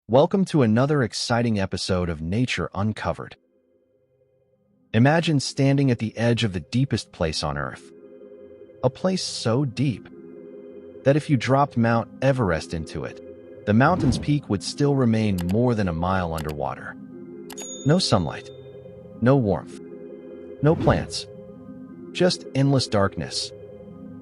Welcome to another exciting episode of Nature Uncovered. Imagine standing at the edge of the deepest place on Earth. A place so deep that if you dropped Mount Everest into it, the mountain's peak would still remain more than a mile underwater. No sunlight, no warmth, no plants, just endless darkness,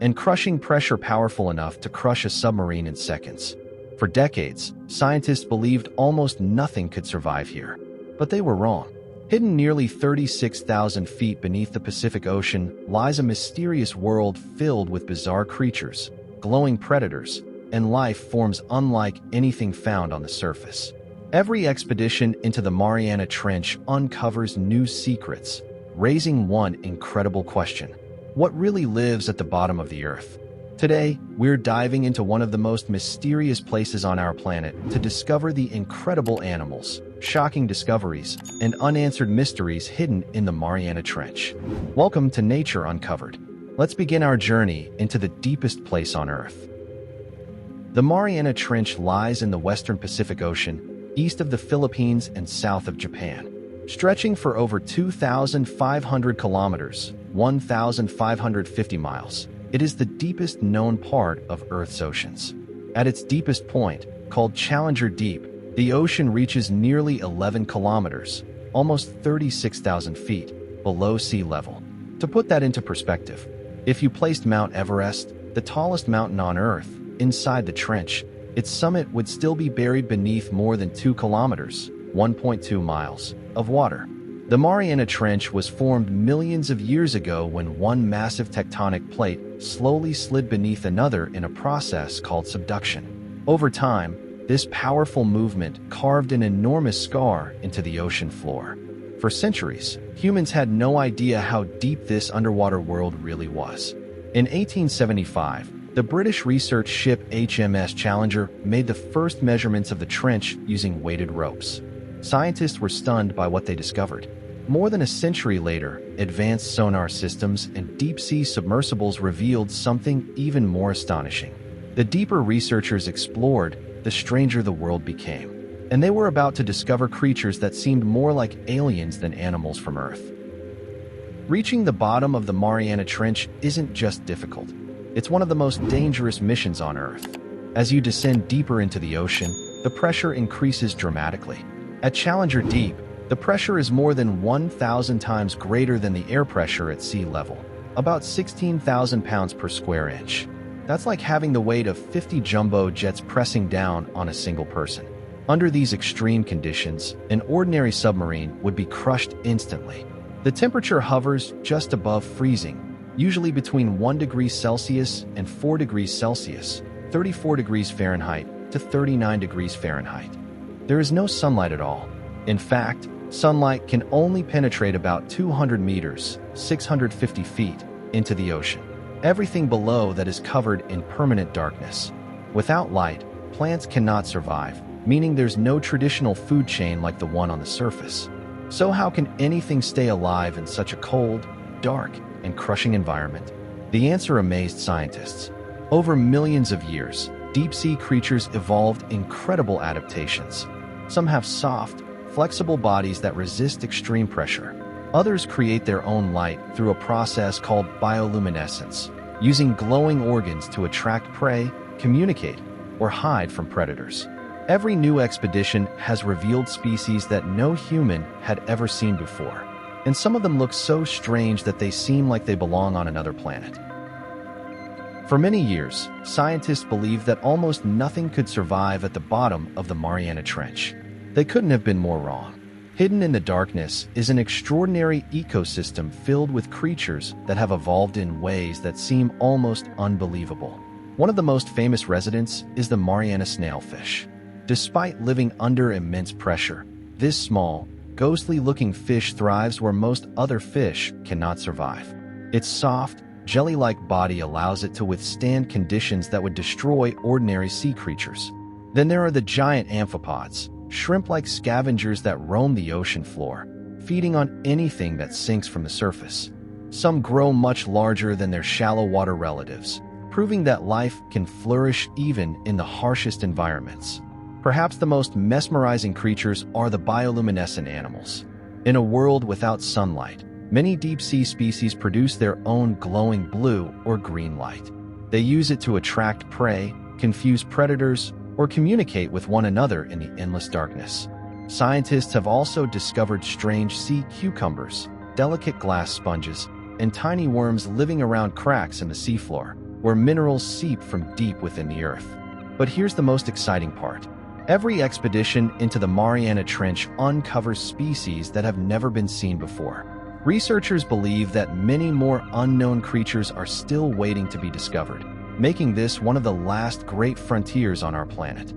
and crushing pressure powerful enough to crush a submarine in seconds. For decades, scientists believed almost nothing could survive here. But they were wrong. Hidden nearly 36,000 feet beneath the Pacific Ocean lies a mysterious world filled with bizarre creatures, glowing predators, and life forms unlike anything found on the surface. Every expedition into the Mariana Trench uncovers new secrets, raising one incredible question: what really lives at the bottom of the Earth? Today, we're diving into one of the most mysterious places on our planet to discover the incredible animals, shocking discoveries, and unanswered mysteries hidden in the Mariana Trench. Welcome to Nature Uncovered. Let's begin our journey into the deepest place on Earth. The Mariana Trench lies in the western Pacific Ocean, east of the Philippines and south of Japan. Stretching for over 2,500 kilometers, 1,550 miles. It is the deepest known part of Earth's oceans. At its deepest point, called Challenger Deep, the ocean reaches nearly 11 kilometers, almost 36,000 feet, below sea level. To put that into perspective, if you placed Mount Everest, the tallest mountain on Earth, inside the trench, its summit would still be buried beneath more than 2 kilometers, 1.2 miles, of water. The Mariana Trench was formed millions of years ago when one massive tectonic plate slowly slid beneath another in a process called subduction. Over time, this powerful movement carved an enormous scar into the ocean floor. For centuries, humans had no idea how deep this underwater world really was. In 1875, the British research ship HMS Challenger made the first measurements of the trench using weighted ropes. Scientists were stunned by what they discovered. More than a century later, advanced sonar systems and deep-sea submersibles revealed something even more astonishing. The deeper researchers explored, the stranger the world became. And they were about to discover creatures that seemed more like aliens than animals from Earth. Reaching the bottom of the Mariana Trench isn't just difficult. It's one of the most dangerous missions on Earth. As you descend deeper into the ocean, the pressure increases dramatically. At Challenger Deep, the pressure is more than 1,000 times greater than the air pressure at sea level, about 16,000 pounds per square inch. That's like having the weight of 50 jumbo jets pressing down on a single person. Under these extreme conditions, an ordinary submarine would be crushed instantly. The temperature hovers just above freezing, usually between 1 degree Celsius and 4 degrees Celsius, 34 degrees Fahrenheit to 39 degrees Fahrenheit. There is no sunlight at all. In fact, sunlight can only penetrate about 200 meters, 650 feet, into the ocean. Everything below that is covered in permanent darkness. Without light, plants cannot survive, meaning there's no traditional food chain like the one on the surface. So how can anything stay alive in such a cold, dark, and crushing environment? The answer amazed scientists. Over millions of years, deep-sea creatures evolved incredible adaptations. Some have soft, flexible bodies that resist extreme pressure. Others create their own light through a process called bioluminescence, using glowing organs to attract prey, communicate, or hide from predators. Every new expedition has revealed species that no human had ever seen before, and some of them look so strange that they seem like they belong on another planet. For many years, scientists believed that almost nothing could survive at the bottom of the Mariana Trench. They couldn't have been more wrong. Hidden in the darkness is an extraordinary ecosystem filled with creatures that have evolved in ways that seem almost unbelievable. One of the most famous residents is the Mariana snailfish. Despite living under immense pressure, this small, ghostly-looking fish thrives where most other fish cannot survive. Its soft, jelly-like body allows it to withstand conditions that would destroy ordinary sea creatures. Then there are the giant amphipods, shrimp-like scavengers that roam the ocean floor, feeding on anything that sinks from the surface. Some grow much larger than their shallow water relatives, proving that life can flourish even in the harshest environments. Perhaps the most mesmerizing creatures are the bioluminescent animals. In a world without sunlight, many deep-sea species produce their own glowing blue or green light. They use it to attract prey, confuse predators, or communicate with one another in the endless darkness. Scientists have also discovered strange sea cucumbers, delicate glass sponges, and tiny worms living around cracks in the seafloor, where minerals seep from deep within the earth. But here's the most exciting part. Every expedition into the Mariana Trench uncovers species that have never been seen before. Researchers believe that many more unknown creatures are still waiting to be discovered, making this one of the last great frontiers on our planet.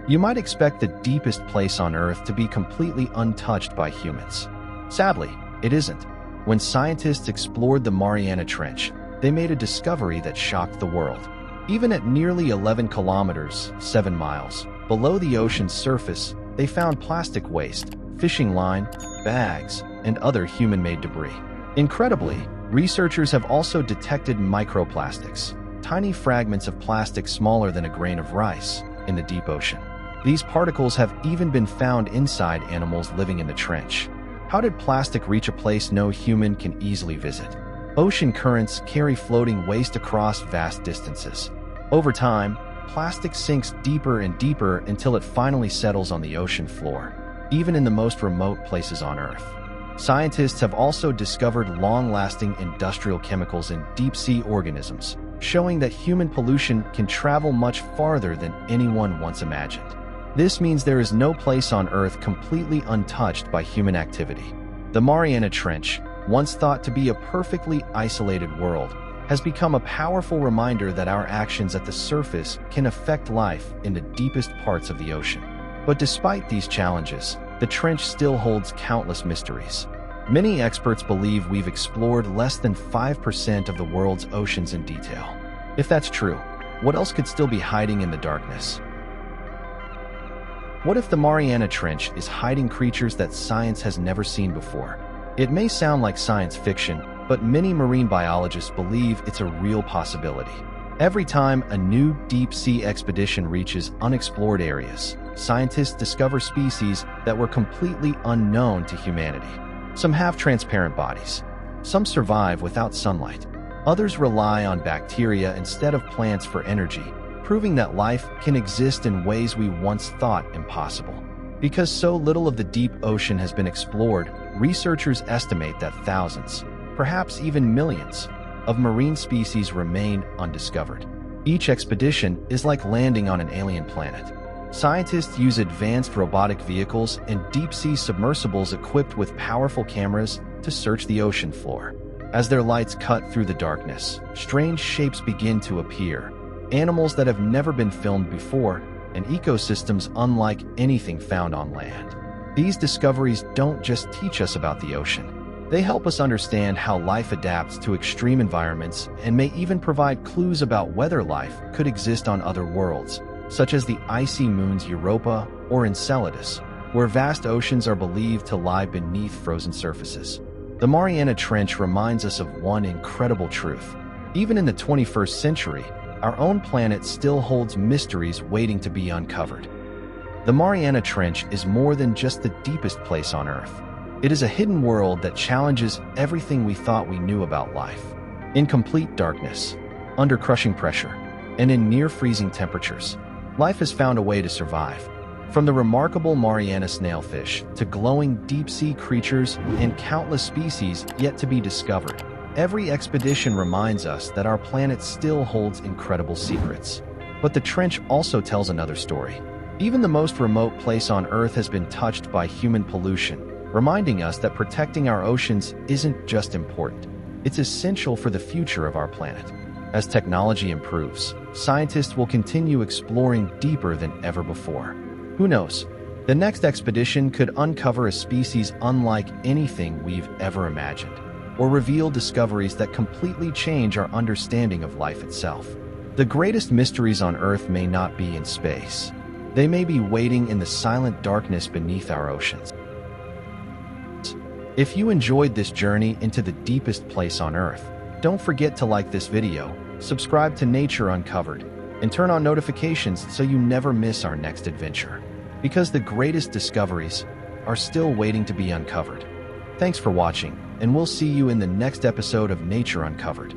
You might expect the deepest place on Earth to be completely untouched by humans. Sadly, it isn't. When scientists explored the Mariana Trench, they made a discovery that shocked the world. Even at nearly 11 kilometers, 7 miles, below the ocean's surface, they found plastic waste, fishing line, bags, and other human-made debris. Incredibly, researchers have also detected microplastics, tiny fragments of plastic smaller than a grain of rice, in the deep ocean. These particles have even been found inside animals living in the trench. How did plastic reach a place no human can easily visit? Ocean currents carry floating waste across vast distances. Over time, plastic sinks deeper and deeper until it finally settles on the ocean floor, even in the most remote places on Earth. Scientists have also discovered long-lasting industrial chemicals in deep-sea organisms, showing that human pollution can travel much farther than anyone once imagined. This means there is no place on Earth completely untouched by human activity. The Mariana Trench, once thought to be a perfectly isolated world, has become a powerful reminder that our actions at the surface can affect life in the deepest parts of the ocean. But despite these challenges, the trench still holds countless mysteries. Many experts believe we've explored less than 5% of the world's oceans in detail. If that's true, what else could still be hiding in the darkness? What if the Mariana Trench is hiding creatures that science has never seen before? It may sound like science fiction, but many marine biologists believe it's a real possibility. Every time a new deep-sea expedition reaches unexplored areas, scientists discover species that were completely unknown to humanity. Some have transparent bodies. Some survive without sunlight. Others rely on bacteria instead of plants for energy, proving that life can exist in ways we once thought impossible. Because so little of the deep ocean has been explored, researchers estimate that thousands, perhaps even millions, of marine species remain undiscovered. Each expedition is like landing on an alien planet. Scientists use advanced robotic vehicles and deep-sea submersibles equipped with powerful cameras to search the ocean floor. As their lights cut through the darkness, strange shapes begin to appear, animals that have never been filmed before, and ecosystems unlike anything found on land. These discoveries don't just teach us about the ocean. They help us understand how life adapts to extreme environments and may even provide clues about whether life could exist on other worlds, such as the icy moons Europa or Enceladus, where vast oceans are believed to lie beneath frozen surfaces. The Mariana Trench reminds us of one incredible truth. Even in the 21st century, our own planet still holds mysteries waiting to be uncovered. The Mariana Trench is more than just the deepest place on Earth. It is a hidden world that challenges everything we thought we knew about life. In complete darkness, under crushing pressure, and in near-freezing temperatures, life has found a way to survive. From the remarkable Mariana snailfish to glowing deep-sea creatures and countless species yet to be discovered, every expedition reminds us that our planet still holds incredible secrets. But the trench also tells another story. Even the most remote place on Earth has been touched by human pollution, reminding us that protecting our oceans isn't just important, it's essential for the future of our planet. As technology improves, scientists will continue exploring deeper than ever before. Who knows? The next expedition could uncover a species unlike anything we've ever imagined, or reveal discoveries that completely change our understanding of life itself. The greatest mysteries on Earth may not be in space. They may be waiting in the silent darkness beneath our oceans. If you enjoyed this journey into the deepest place on Earth, don't forget to like this video, subscribe to Nature Uncovered, and turn on notifications so you never miss our next adventure. Because the greatest discoveries are still waiting to be uncovered. Thanks for watching, and we'll see you in the next episode of Nature Uncovered.